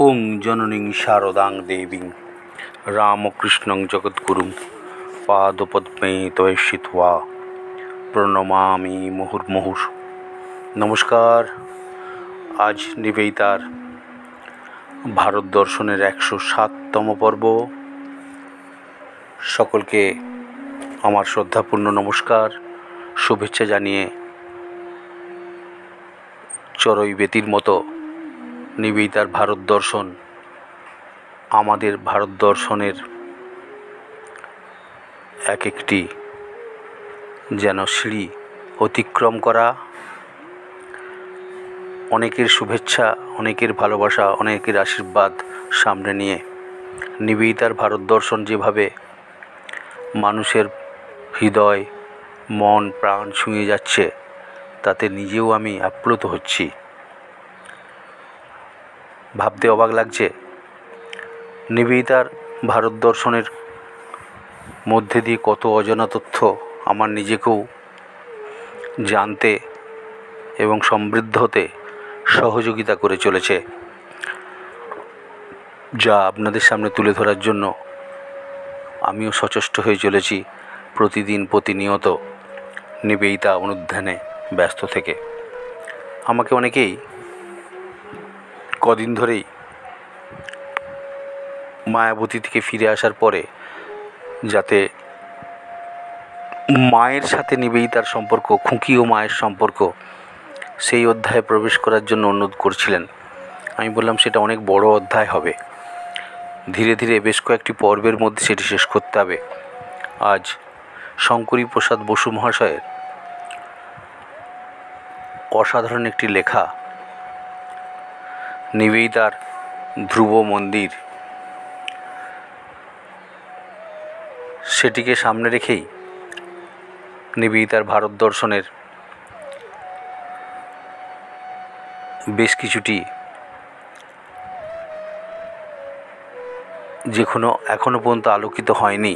ওং জননীং শারদাং দেবীং রামকৃষ্ণং জগদ্গুরুং পাদপদ্মে তয়ে শ্রিত্বা প্রণমামি মুহুর্মুহুঃ। নমস্কার। আজ নিবেদিতার ভারত দর্শনের 107তম পর্ব। সকলকে আমার শ্রদ্ধাপূর্ণ নমস্কার, শুভেচ্ছা জানিয়ে চড়ুই বেতির মতো নিবেদিতার ভারত দর্শন আমাদের ভারত দর্শনের এক একটি যেন সিঁড়ি অতিক্রম করা। অনেকের শুভেচ্ছা, অনেকের ভালোবাসা, অনেকের আশীর্বাদ সামনে নিয়ে নিবেদিতার ভারত দর্শন যেভাবে মানুষের হৃদয়, মন, প্রাণ ছুঁয়ে যাচ্ছে, তাতে নিজেও আমি আপ্লুত হচ্ছি। ভাবতে অবাক লাগছে, নিবেদিতার ভারত দর্শনের মধ্যে দিয়ে কত অজানা তথ্য আমার নিজেকেও জানতে এবং সমৃদ্ধ হতে সহযোগিতা করে চলেছে, যা আপনাদের সামনে তুলে ধরার জন্য আমিও সচেষ্ট হয়ে চলেছি প্রতিদিন প্রতিনিয়ত নিবেদিতা অনুধ্যানে ব্যস্ত থেকে। আমাকে অনেকেই কদিন ধরেই মায়াবতী থেকে ফিরে আসার পরে যাতে মায়ের সাথে নিবেদিতার সম্পর্ক, খুঁকি ও মায়ের সম্পর্ক, সেই অধ্যায়ে প্রবেশ করার জন্য অনুরোধ করছিলেন। আমি বললাম সেটা অনেক বড় অধ্যায় হবে, ধীরে ধীরে বেশ কয়েকটি পর্বের মধ্যে সেটি শেষ করতে হবে। আজ শঙ্করী প্রসাদ বসু মহাশয়ের অসাধারণ একটি লেখা নিবেদিতার ধ্রুব মন্দির, সেটিকে সামনে রেখেই নিবেদিতার ভারত দর্শনের বেশ কিছুটি এখনো পর্যন্ত আলোকিত হয়নি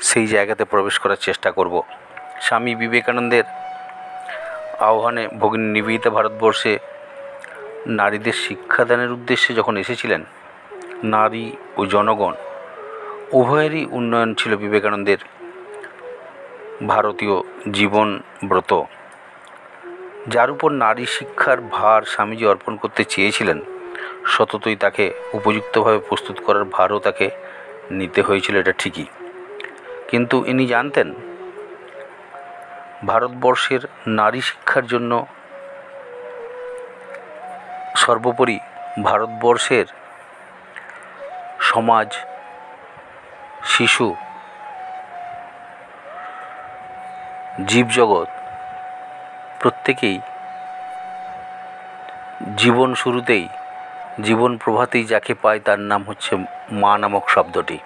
সেই জায়গাতে প্রবেশ করার চেষ্টা করব। স্বামী বিবেকানন্দের আহ্বানে ভগিনী নিবেদিতা ভারতবর্ষে নারীদের শিক্ষাদানের উদ্দেশ্যে যখন এসেছিলেন, নারী ও জনগণ উভয়েরই উন্নয়ন ছিল বিবেকানন্দের ভারতীয় জীবন ব্রত, যার উপর নারী শিক্ষার ভার স্বামীজি অর্পণ করতে চেয়েছিলেন। সততই তাকে উপযুক্তভাবে প্রস্তুত করার ভারও তাকে নিতে হয়েছিল, এটা ঠিকই। কিন্তু ইনি জানতেন ভারতবর্ষের নারী শিক্ষার জন্য সর্বোপরি ভারতবর্ষের সমাজ, শিশু, জীবজগৎ প্রত্যেকেই জীবন শুরুতেই, জীবন প্রভাতেই যাকে পায় তার নাম হচ্ছে মা নামক শব্দটি।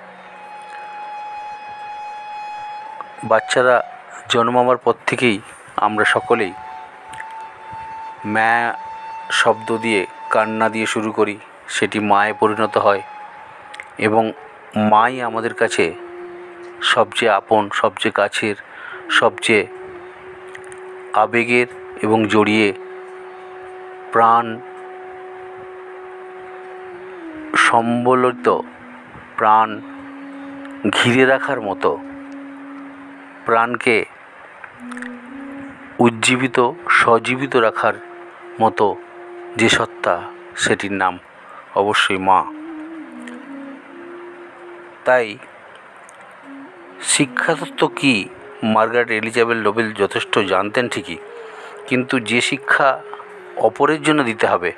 বাচ্চারা জন্মাবার পর থেকেই আমরা সকলেই মা শব্দ দিয়ে, কান্না দিয়ে শুরু করি, সেটি মায়ে পরিণত হয় এবং মাই আমাদের কাছে সবচেয়ে আপন, সবচেয়ে কাছের, সবচেয়ে আবেগের এবং জড়িয়ে প্রাণ সম্বলিত, প্রাণ ঘিরে রাখার মতো, প্রাণকে উজ্জীবিত, সজীবিত রাখার মতো যে সত্তা, সেটির নাম অবশ্যই মা। তাই শিক্ষাতত্ত্ব কী মার্গারেট এলিজাবেথ নোবেল যথেষ্ট জানতেন ঠিকই, কিন্তু যে শিক্ষা অপরের জন্য দিতে হবে,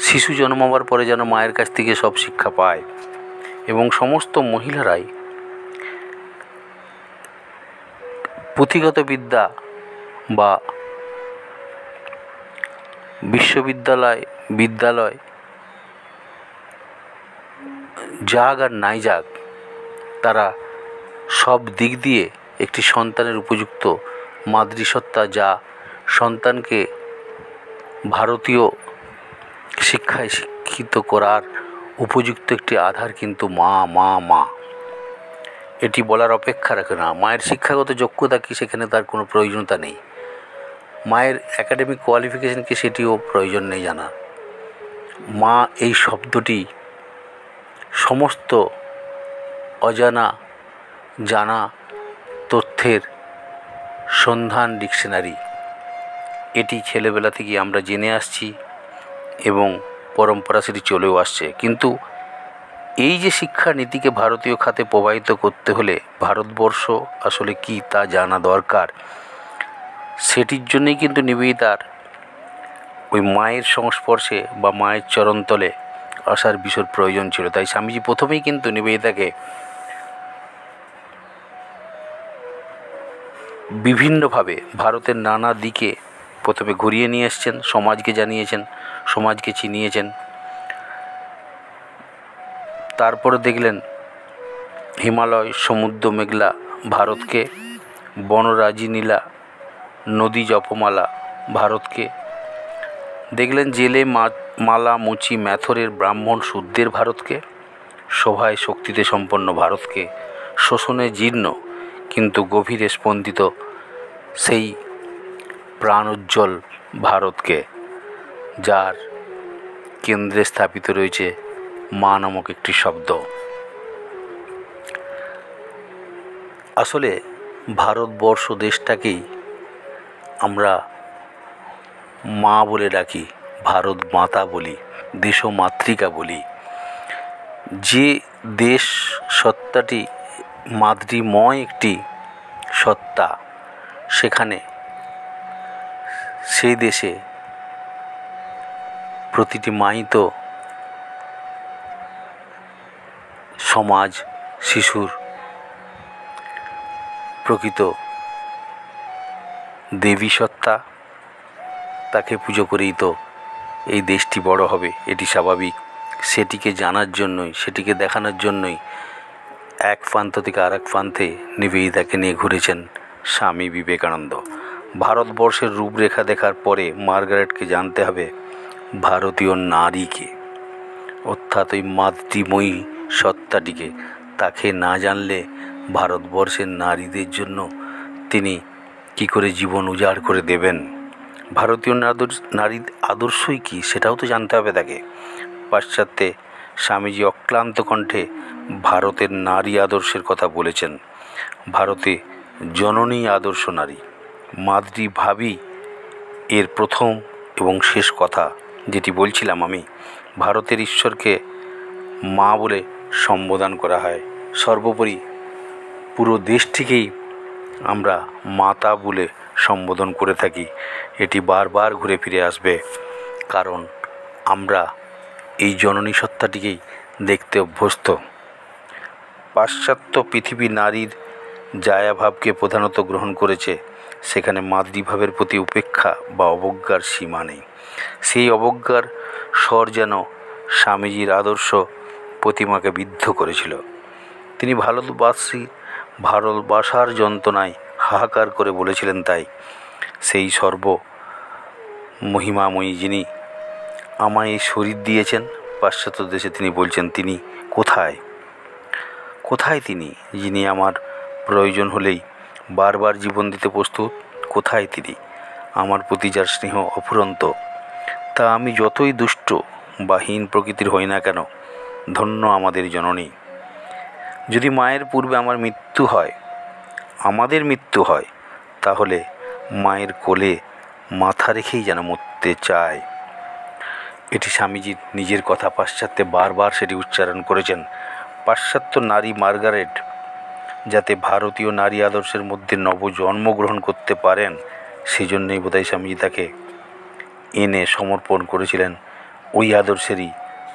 শিশু জন্মাবার পরে যেন মায়ের কাছ থেকে সব শিক্ষা পায় এবং সমস্ত মহিলারাই পুঁথিগত বিদ্যা বা বিদ্যালয় যাক আর নাই যাক, তারা সব দিক দিয়ে একটি সন্তানের উপযুক্ত মাতৃসত্তা, যা সন্তানকে ভারতীয় শিক্ষায় শিক্ষিত করার উপযুক্ত একটি আধার, কিন্তু মা মা মা এটি বলার অপেক্ষা রাখে না। মায়ের শিক্ষাগত যোগ্যতা কি, সেখানে তার কোনো প্রয়োজনীয়তা নেই। মায়ের একাডেমিক কোয়ালিফিকেশন কি, সেটিও প্রয়োজন নেই জানার। মা এই শব্দটি সমস্ত অজানা জানা তথ্যের সন্ধান ডিকশনারি। এটি ছেলেবেলা থেকে আমরা জেনে আসছি এবং পরম্পরা সেটি চলেও আসছে। কিন্তু এই যে শিক্ষানীতিকে ভারতীয় খাতে প্রবাহিত করতে হলে ভারতবর্ষ আসলে কি তা জানা দরকার। সেটির জন্যই কিন্তু নিবেদিতার ওই মায়ের সংস্পর্শে বা মায়ের চরণতলে আসার বিশেষ প্রয়োজন ছিল। তাই স্বামীজি প্রথমেই কিন্তু নিবেদিতাকে বিভিন্নভাবে ভারতের নানা দিকে প্রথমে ঘুরিয়ে নিয়ে এসছেন, সমাজকে জানিয়েছেন, সমাজকে চিনিয়েছেন। তারপরে দেখলেন হিমালয়, সমুদ্র মেঘলা ভারতকে, বনরাজি নীলা, নদী জপমালা ভারতকে। দেখলেন জেলে মালা মুচি ম্যাথরের ব্রাহ্মণ শুদ্ধের ভারতকে, শোভায় শক্তিতে সম্পন্ন ভারতকে, শোষণে জীর্ণ কিন্তু গভীরে স্পন্দিত সেই প্রাণোজ্জ্বল ভারতকে, যার কেন্দ্রে স্থাপিত রয়েছে মা নামক একটি শব্দ। আসলে ভারতবর্ষ দেশটাকেই আমরা মা বলে ডাকি, ভারত মাতা বলি, দেশমাতৃকা বলি। যে দেশ সত্তাটি মাতৃময় একটি সত্তা, সেখানে সেই দেশে প্রতিটি মাই তো সমাজ, শিশুর প্রকৃত দেবী সত্তা। তাকে পুজো করেই তো এই দেশটি বড় হবে, এটি স্বাভাবিক। সেটিকে জানার জন্যই, সেটিকে দেখানোর জন্যই এক প্রান্ত থেকে আর এক প্রান্তে নিবেদিতাকে নিয়ে ঘুরেছেন স্বামী বিবেকানন্দ। ভারতবর্ষের রূপরেখা দেখার পরে মার্গারেটকে জানতে হবে ভারতীয় নারীকে, অর্থাৎ ওই মাতৃময়ী সত্তাটিকে। তাকে না জানলে ভারতবর্ষের নারীদের জন্য তিনি কি করে জীবন উজাড় করে দেবেন। ভারতীয় নারীর আদর্শই কী সেটাও তো জানতে হবে তাকে। পাশ্চাত্যে স্বামীজি অক্লান্ত কণ্ঠে ভারতের নারী আদর্শের কথা বলেছেন। ভারতে জননী আদর্শ নারী, মাতৃভাবী এর প্রথম এবং শেষ কথা যেটি বলছিলাম আমি। ভারতের ঈশ্বরকে মা বলে সম্বোধন করা হয়। সর্বোপরি পুরো দেশটিকেই আমরা মাতা বলে সম্বোধন করে থাকি। এটি বারবার ঘুরে ফিরে আসবে, কারণ আমরা এই জননী সত্তাটিকেই দেখতে অভ্যস্ত। পাশ্চাত্য পৃথিবী নারীর জায়াভাবকে প্রধানত গ্রহণ করেছে। সেখানে মাতৃভাবের প্রতি উপেক্ষা বা অবজ্ঞার সীমা নেই। সেই অবজ্ঞার স্বর যেন স্বামীজির আদর্শ প্রতিমাকে বিদ্ধ করেছিল। তিনি ভারতবাসার যন্ত্রণায় হাহাকার করে বলেছিলেন, তাই সেই সর্ব মহিমাময়ী যিনি আমায় এই শরীর দিয়েছেন, পাশ্চাত্য দেশে তিনি বলছেন তিনি কোথায়, কোথায় তিনি যিনি আমার প্রয়োজন হলেই বারবার জীবন দিতে প্রস্তুত, কোথায় তিনি আমার প্রতি যার স্নেহ অফুরন্ত। তা আমি যতই দুষ্ট বা হীন প্রকৃতির হই না কেন, ধন্য আমাদের জননী। যদি মায়ের পূর্বে আমার মৃত্যু হয়, আমাদের মৃত্যু হয়, তাহলে মায়ের কোলে মাথা রেখেই যেন মরতে চায়। এটি স্বামীজির নিজের কথা। পাশ্চাত্যে বারবার সেটি উচ্চারণ করেছেন। পাশ্চাত্য নারী মার্গারেট যাতে ভারতীয় নারী আদর্শের মধ্যে নবজন্ম গ্রহণ করতে পারেন, সেজন্যই বোধহয় স্বামীজি তাকে এনে সমর্পণ করেছিলেন ওই আদর্শেরই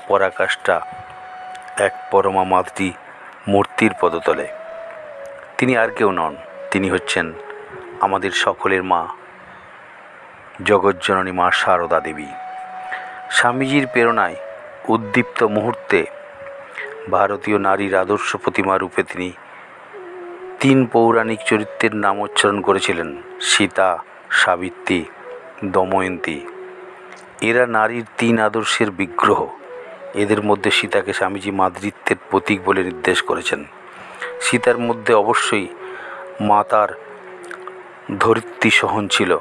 পরাকাষ্ঠা এক পরমা মাতৃ মূর্তির পদতলে। তিনি আর কেউ নন, তিনি হচ্ছেন আমাদের সকলের মা, জগজ্জননী মা সারদা দেবী। স্বামীজির প্রেরণায় উদ্দীপ্ত মুহূর্তে ভারতীয় নারীর আদর্শ প্রতিমা রূপে তিনি 3 পৌরাণিক চরিত্রের নাম উচ্চারণ করেছিলেন: সীতা, সাবিত্রী, দময়ন্তী। এরা নারীর 3 আদর্শের বিগ্রহ। এদের মধ্যে সীতাকে স্বামীজি মাতৃত্বের প্রতীক বলে নির্দেশ করেছেন। সীতার মধ্যে অবশ্যই মাতার ধরিত্রী সহন ছিল,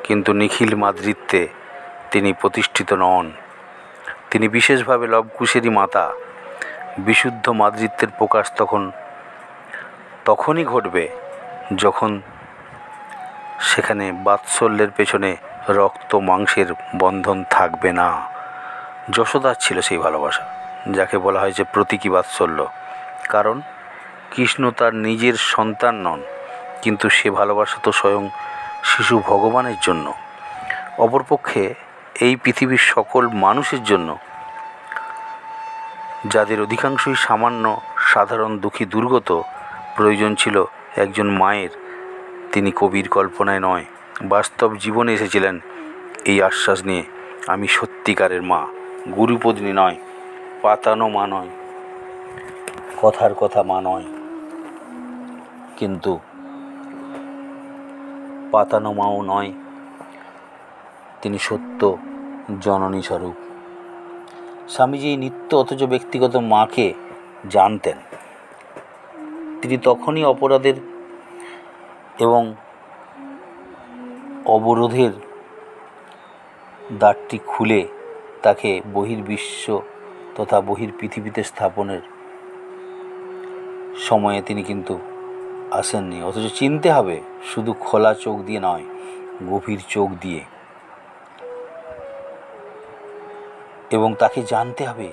কিন্তু নিখিল মাতৃত্বে তিনি প্রতিষ্ঠিত নন। তিনি বিশেষভাবে লবকুশেরই মাতা। বিশুদ্ধ মাতৃত্বের প্রকাশ তখনই ঘটবে যখন সেখানে বাৎসল্যের পেছনে রক্ত মাংসের বন্ধন থাকবে না। যশোদার ছিল সেই ভালোবাসা, যাকে বলা হয়েছে প্রতীকী বাৎসল্য। কারণ কৃষ্ণ তার নিজের সন্তান নন, কিন্তু সে ভালোবাসা তো স্বয়ং শিশু ভগবানের জন্য। অপরপক্ষে এই পৃথিবীর সকল মানুষের জন্য, যাদের অধিকাংশই সামান্য সাধারণ দুঃখী দুর্গত, প্রয়োজন ছিল একজন মায়ের। তিনি কবির কল্পনায় নয়, বাস্তব জীবনে এসেছিলেন এই আশ্বাস নিয়ে, আমি সত্যিকারের মা। গুরুপত্নী নয়, পাতানো মা নয়, কথার কথা মা নয়, কিন্তু পাতানো মাও নয়, তিনি সত্য জননী স্বরূপ। স্বামীজি নিত্য অথচ ব্যক্তিগত মাকে জানতেন। তিনি তখনই অপরাধের এবং অবরোধের দ্বারটি খুলে তাকে বহির্বিশ্ব তথা বহির্পৃথিবীতে স্থাপনের সময়ে তিনি কিন্তু আসেননি। অথচ চিনতে হবে, শুধু খোলা চোখ দিয়ে নয়, গভীর চোখ দিয়ে। এবং তাকে জানতে হবে,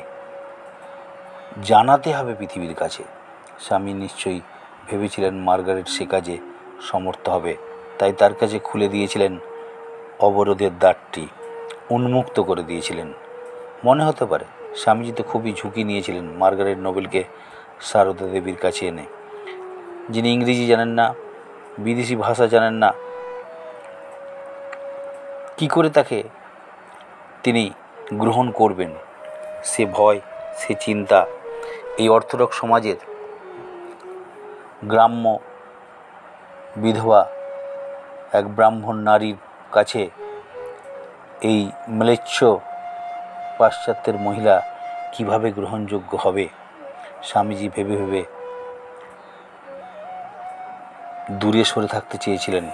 জানাতে হবে পৃথিবীর কাছে। স্বামী নিশ্চয়ই ভেবেছিলেন মার্গারেট সে কাজে সমর্থ হবে, তাই তার কাছে খুলে দিয়েছিলেন অবরোধের দ্বারটি, উন্মুক্ত করে দিয়েছিলেন। মনে হতে পারে স্বামীজি তো খুবই ঝুঁকি নিয়েছিলেন মার্গারেট নোবেলকে সারদা দেবীর কাছে এনে, যিনি ইংরেজি জানেন না, বিদেশি ভাষা জানেন না। কি করে তাকে তিনি গ্রহণ করবেন, সে ভয়, সে চিন্তা। এই অর্থোডক্স সমাজের গ্রাম্য বিধবা এক ব্রাহ্মণ নারীর কাছে এই ম্লেচ্ছ পাশ্চাত্যের মহিলা কিভাবে গ্রহণযোগ্য হবে? স্বামীজি ভেবে ভেবে দূরে সরে থাকতে চেয়েছিলেন।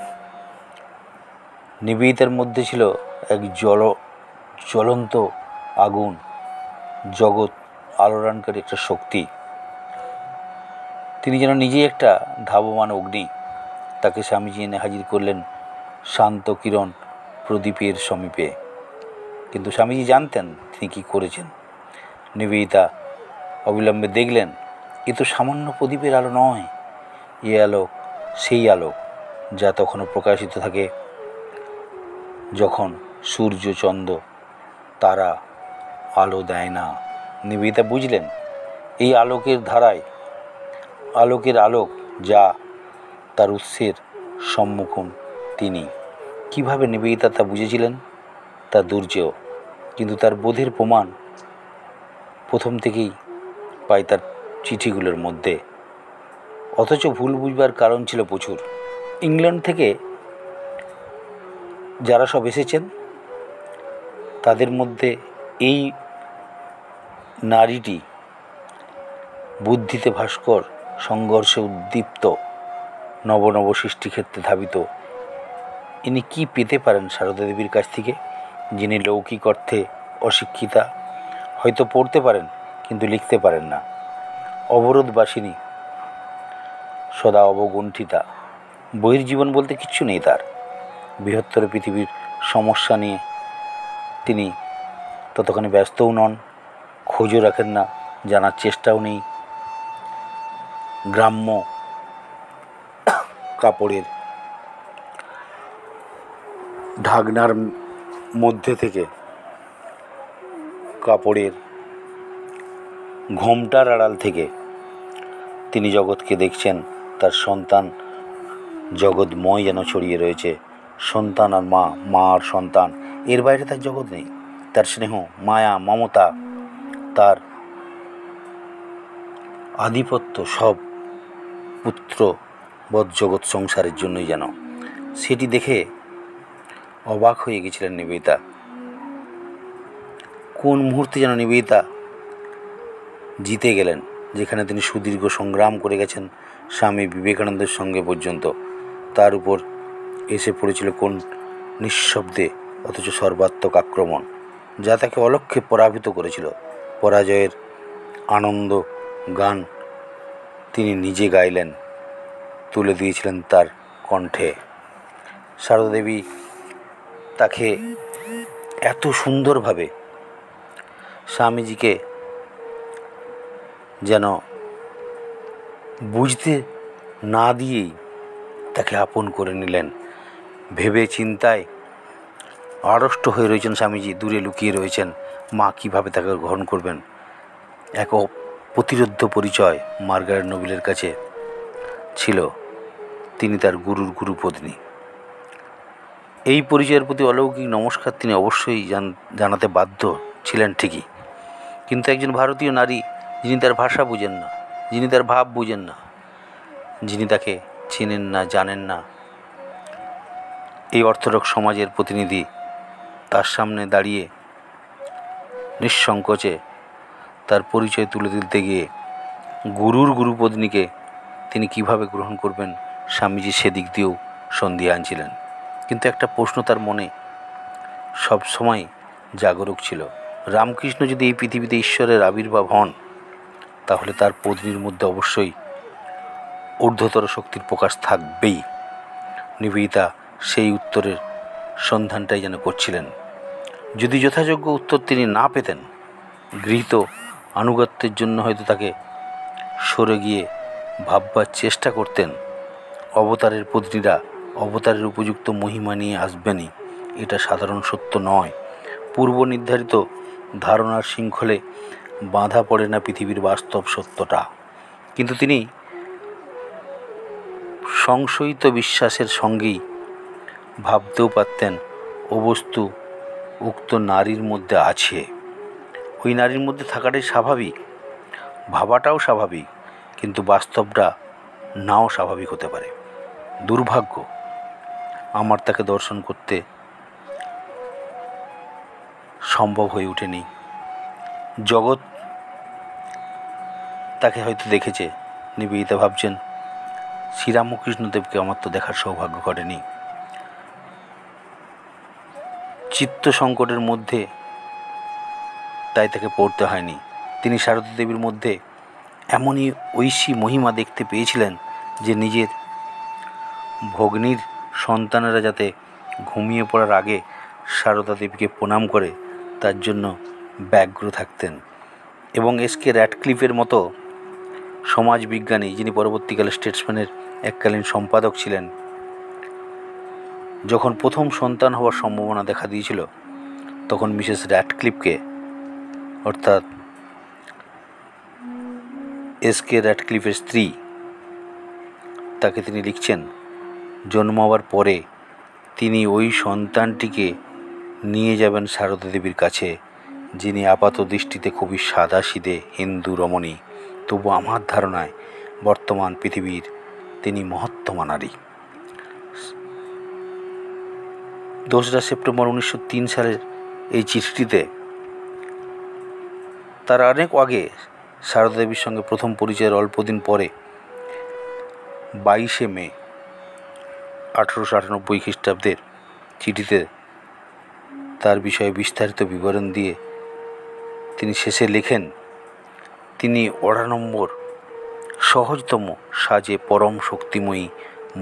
নিবেদিতার মধ্যে ছিল এক জ্বলন্ত আগুন, জগৎ আলোড়নকারী একটা শক্তি। তিনি যেন নিজেই একটা ধাবমান অগ্নি। তাকে স্বামীজি এনে হাজির করলেন শান্ত কিরণ প্রদীপের সমীপে। কিন্তু স্বামীজি জানতেন তিনি কী করেছেন। নিবেদিতা অবিলম্বে দেখলেন, এ তো সামান্য প্রদীপের আলো নয়, এ আলোক সেই আলোক যা তখনও প্রকাশিত থাকে যখন সূর্য চন্দ্র তারা আলো দেয় না। নিবেদিতা বুঝলেন এই আলোকের ধারায়, আলোকের আলোক যা তার উৎসের সম্মুখীন তিনি। কীভাবে নিবেদিতা তা বুঝেছিলেন তা দুর্জেয়, কিন্তু তার বোধের প্রমাণ প্রথম থেকেই পাই তার চিঠিগুলোর মধ্যে। অথচ ভুল বুঝবার কারণ ছিল প্রচুর। ইংল্যান্ড থেকে যারা সব এসেছেন তাদের মধ্যে এই নারীটি বুদ্ধিতে ভাস্কর, সংঘর্ষে উদ্দীপ্ত, নব নব সৃষ্টিক্ষেত্রে ধাবিত। ইনি কি পেতে পারেন সারদা দেবীর কাছ থেকে, যিনি লৌকিক অর্থে অশিক্ষিতা, হয়তো পড়তে পারেন কিন্তু লিখতে পারেন না, অবরোধবাসিনী, সদা অবগুণ্ঠিতা। বহির্জীবন বলতে কিচ্ছু নেই তার। বৃহত্তর পৃথিবীর সমস্যা নিয়ে তিনি ততখানি ব্যস্তও নন, খোঁজও রাখেন না, জানার চেষ্টাও নেই। গ্রাম্য কাপড়ের ঢাকনার মধ্যে থেকে, কাপড়ের ঘোমটার আড়াল থেকে তিনি জগৎকে দেখছেন। তার সন্তান জগৎময় যেন ছড়িয়ে রয়েছে। সন্তান আর মা, মা আর সন্তান, এর বাইরে তার জগৎ নেই। তার স্নেহ, মায়া, মমতা, তার আধিপত্য সব পুত্রবৎ জগৎ সংসারের জন্যই যেন। সেটি দেখে অবাক হয়ে গেছিলেন নিবেদিতা। কোন মুহূর্তে যেন নিবেদিতা জিতে গেলেন, যেখানে তিনি সুদীর্ঘ সংগ্রাম করে গেছেন স্বামী বিবেকানন্দের সঙ্গে পর্যন্ত। তার উপর এসে পড়েছিল কোন নিঃশব্দে অথচ সর্বাত্মক আক্রমণ। যা তাকে অলক্ষ্যে পরাভূত করেছিল। পরাজয়ের আনন্দ গান তিনি নিজে গাইলেন, তুলে দিয়েছিলেন তার কণ্ঠে। সারদা দেবী তাকে এত সুন্দরভাবে স্বামীজিকে যেন বুঝতে না দিয়েই তাকে আপন করে নিলেন। ভেবে চিন্তায় আড়ষ্ট হয়ে রয়েছেন স্বামীজি, দূরে লুকিয়ে রয়েছেন। মা কীভাবে তাকে গ্রহণ করবেন? এক প্রতিরোধ্য পরিচয় মার্গারেট নোবেলের কাছে ছিল, তিনি তার গুরুর গুরুপত্নী। এই পরিচয়ের প্রতি অলৌকিক নমস্কার তিনি অবশ্যই জানাতে বাধ্য ছিলেন ঠিকই, কিন্তু একজন ভারতীয় নারী যিনি তার ভাষা বুঝেন না, যিনি তার ভাব বুঝেন না, যিনি তাকে চেনেন না, জানেন না, এই অর্থোডক্স সমাজের প্রতিনিধি তার সামনে দাঁড়িয়ে নিঃসংকোচে তার পরিচয় তুলে দিতে গিয়ে গুরুর গুরুপত্নীকে তিনি কিভাবে গ্রহণ করবেন, স্বামীজি সেদিক দিয়েও সন্দিহান ছিলেন। কিন্তু একটা প্রশ্ন তার মনে সবসময় জাগরুক ছিল, রামকৃষ্ণ যদি এই পৃথিবীতে ঈশ্বরের আবির্ভাব হন, তাহলে তার পত্নীর মধ্যে অবশ্যই ঊর্ধ্বতর শক্তির প্রকাশ থাকবেই। নিবেদিতা সেই উত্তরের সন্ধানটাই যেন করছিলেন। যদি যথাযোগ্য উত্তর তিনি না পেতেন, গৃহীত আনুগত্যের জন্য হয়তো তাকে সরে গিয়ে ভাববার চেষ্টা করতেন। অবতারের পত্নীরা অবতারের উপযুক্ত মহিমা নিয়ে আসবেনই, এটা সাধারণ সত্য নয়। পূর্ব নির্ধারিত ধারণার শৃঙ্খলে বাঁধা পড়ে না পৃথিবীর বাস্তব সত্যটা। কিন্তু তিনি সংশয়িত বিশ্বাসের সঙ্গেই ভাবতেও পারতেন ও বস্তু উক্ত নারীর মধ্যে আছে। ওই নারীর মধ্যে থাকাটাই স্বাভাবিক, ভাবাটাও স্বাভাবিক, কিন্তু বাস্তবটা নাও স্বাভাবিক হতে পারে। দুর্ভাগ্য আমার তাকে দর্শন করতে সম্ভব হয়ে ওঠেনি। জগৎ তাকে হয়তো দেখেছে। নিবেদিতা ভাবছেন, শ্রীরামকৃষ্ণদেবকে আমার তো দেখার সৌভাগ্য ঘটেনি। চিত্ত সংকটের মধ্যে তাই তাকে পড়তে হয়নি। তিনি সারদা দেবীর মধ্যে এমনই ঐশী মহিমা দেখতে পেয়েছিলেন যে নিজের ভগ্নীর সন্তানেরা যাতে ঘুমিয়ে পড়ার আগে সারদা দেবীকে প্রণাম করে তার জন্য ব্যগ্র থাকতেন। এবং এসকে র্যাডক্লিফের মতো সমাজবিজ্ঞানী, যিনি পরবর্তীকালে স্টেটসম্যানের এককালীন সম্পাদক ছিলেন, যখন প্রথম সন্তান হওয়ার সম্ভাবনা দেখা দিয়েছিল, তখন মিসেস র্যাডক্লিফকে, অর্থাৎ এসকে র্যাডক্লিফের স্ত্রী, তাকে তিনি লিখছেন, জন্ম হওয়ার পরে তিনি ওই সন্তানটিকে নিয়ে যাবেন সারদা দেবীর কাছে, যিনি আপাত দৃষ্টিতে খুবই সাদাসিধে হিন্দু রমণী, তবু আমার ধারণায় বর্তমান পৃথিবীর তিনি মহত্তমা নারী। 2রা সেপ্টেম্বর 1903 সালের এই চিঠিটিতে তার অনেক আগে সারদা দেবীর সঙ্গে প্রথম পরিচয়ের অল্পদিন পরে 22শে মে 1898 খ্রিস্টাব্দের চিঠিতে তার বিষয়ে বিস্তারিত বিবরণ দিয়ে তিনি শেষে লেখেন, তিনি 98 সহজতম সাজে পরম শক্তিময়ী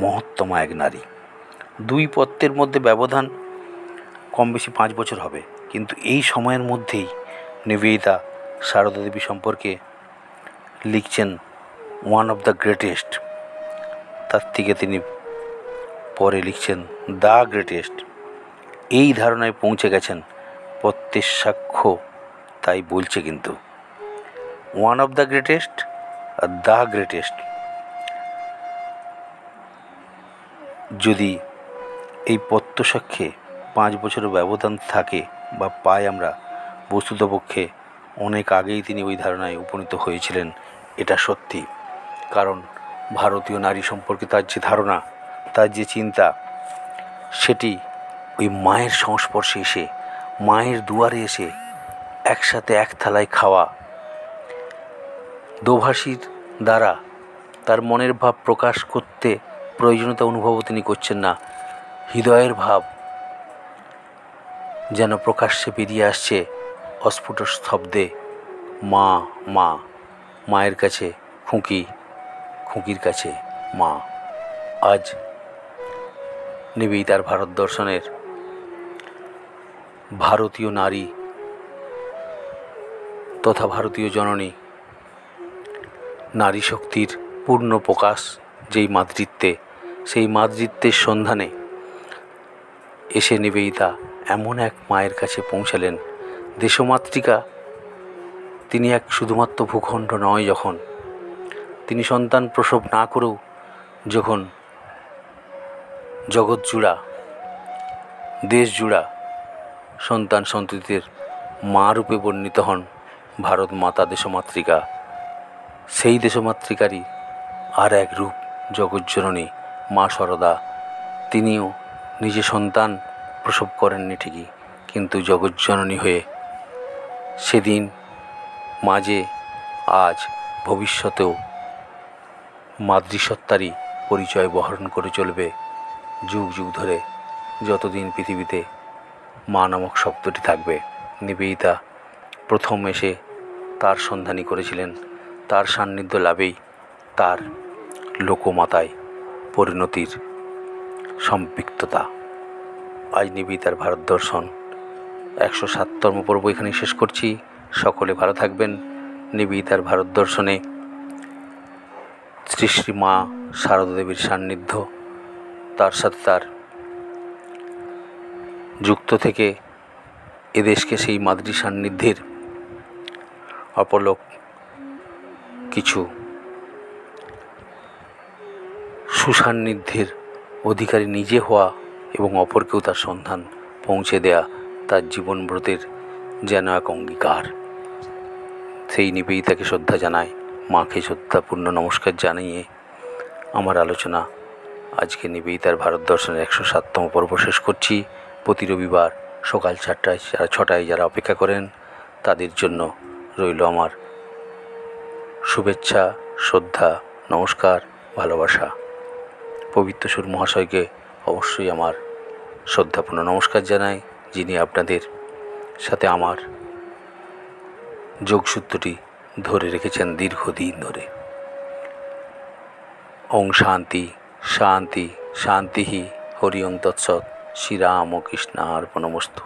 মহত্তমা এক নারী। দুই পত্রের মধ্যে ব্যবধান কম বেশি 5 বছর হবে, কিন্তু এই সময়ের মধ্যেই নিবেদিতা সারদা দেবী সম্পর্কে লিখছেন ওয়ান অফ দ্য গ্রেটেস্ট। তার থেকে তিনি পরে লিখছেন দ্য গ্রেটেস্ট। এই ধারণায় পৌঁছে গেছেন, পত্রের সাক্ষ্য তাই বলছে। কিন্তু one of the greatest are the greatest, যদি এই পত্রসাক্ষ্যে 5 বছরের ব্যবধান থাকে বা পাই আমরা, বস্তুতপক্ষে অনেক আগেই তিনি ওই ধারণায় উপনীত হয়েছিলেন, এটা সত্যি। কারণ ভারতীয় নারী সম্পর্কে তার যে ধারণা, তার যে চিন্তা, সেটি ওই মায়ের সংস্পর্শে এসে, মায়ের দুয়ারে এসে একসাথে এক থালায় খাওয়া, দোভাষীর দ্বারা তার মনের ভাব প্রকাশ করতে প্রয়োজনীয়তা অনুভবও তিনি করছেন না। হৃদয়ের ভাব যেন প্রকাশ্যে বেরিয়ে আসছে অস্ফুট স্তব্ধে, মা মা, মায়ের কাছে খুঁকি, খুঁকির কাছে মা। আজ নিবেদিতার ভারত দর্শনের ভারতীয় নারী তথা ভারতীয় জননী নারী শক্তির পূর্ণ প্রকাশ যেই মাতৃত্বে, সেই মাতৃত্বের সন্ধানে এসে নিবেদিতা এমন এক মায়ের কাছে পৌঁছালেন। দেশমাতৃকা তিনি এক শুধুমাত্র ভূখণ্ড নয়, যখন তিনি সন্তান প্রসব না করেও যখন জগৎ জুড়া, দেশ জুড়া সন্তান সন্ততিদের মা রূপে বর্ণিত হন ভারত মাতা দেশমাতৃকা, সেই দেশমাতৃকারই আর এক রূপ জগজ্জননী মা শারদা। তিনিও নিজে সন্তান প্রসব করেননি ঠিকই, কিন্তু জগজ্জননী হয়ে সেদিন মাঝে আজ ভবিষ্যতেও মাতৃসত্তারই পরিচয় বহন করে চলবে যুগ যুগ ধরে, যতদিন পৃথিবীতে মা নামক শব্দটি থাকবে। নিবেদিতা প্রথম এসে তার সন্ধানী করেছিলেন, তার সান্নিধ্য লাভেই তার লোকমাতায় পরিণতির সম্পৃক্ততা। আজ নিবেদিতার ভারত দর্শন 107তম পর্ব এখানেই শেষ করছি। সকলে ভালো থাকবেন। নিবেদিতার ভারত দর্শনে শ্রী শ্রী মা শারদা দেবীর সান্নিধ্য, তার সাথে তার যুক্ত থেকে এদেশকে সেই মাতৃ সান্নিধ্যের অপলক কিছু সুসান্নিধ্যের অধিকারী নিজে হওয়া এবং অপরকেও তার সন্ধান পৌঁছে দেয়া তার জীবনব্রতের যেন এক অঙ্গীকার। সেই নিবেদিতাকে শ্রদ্ধা জানায়, মাকে শ্রদ্ধাপূর্ণ নমস্কার জানিয়ে আমার আলোচনা আজকে নিবেদিতার ভারত দর্শনের 107তম পর্ব শেষ করছি। প্রতি রবিবার সকাল 6টায় যারা অপেক্ষা করেন তাদের জন্য রইল আমার শুভেচ্ছা, শ্রদ্ধা, নমস্কার, ভালোবাসা। পবিত্র সুর মহাশয়কে অবশ্যই আমার শ্রদ্ধাপূর্ণ নমস্কার জানাই, যিনি আপনাদের সাথে আমার যোগসূত্রটি ধরে রেখেছেন দীর্ঘদিন ধরে। ওং শান্তি শান্তি শান্তি হরি ওং তৎসৎ। শ্রীরামকৃষ্ণার্পণমস্তু।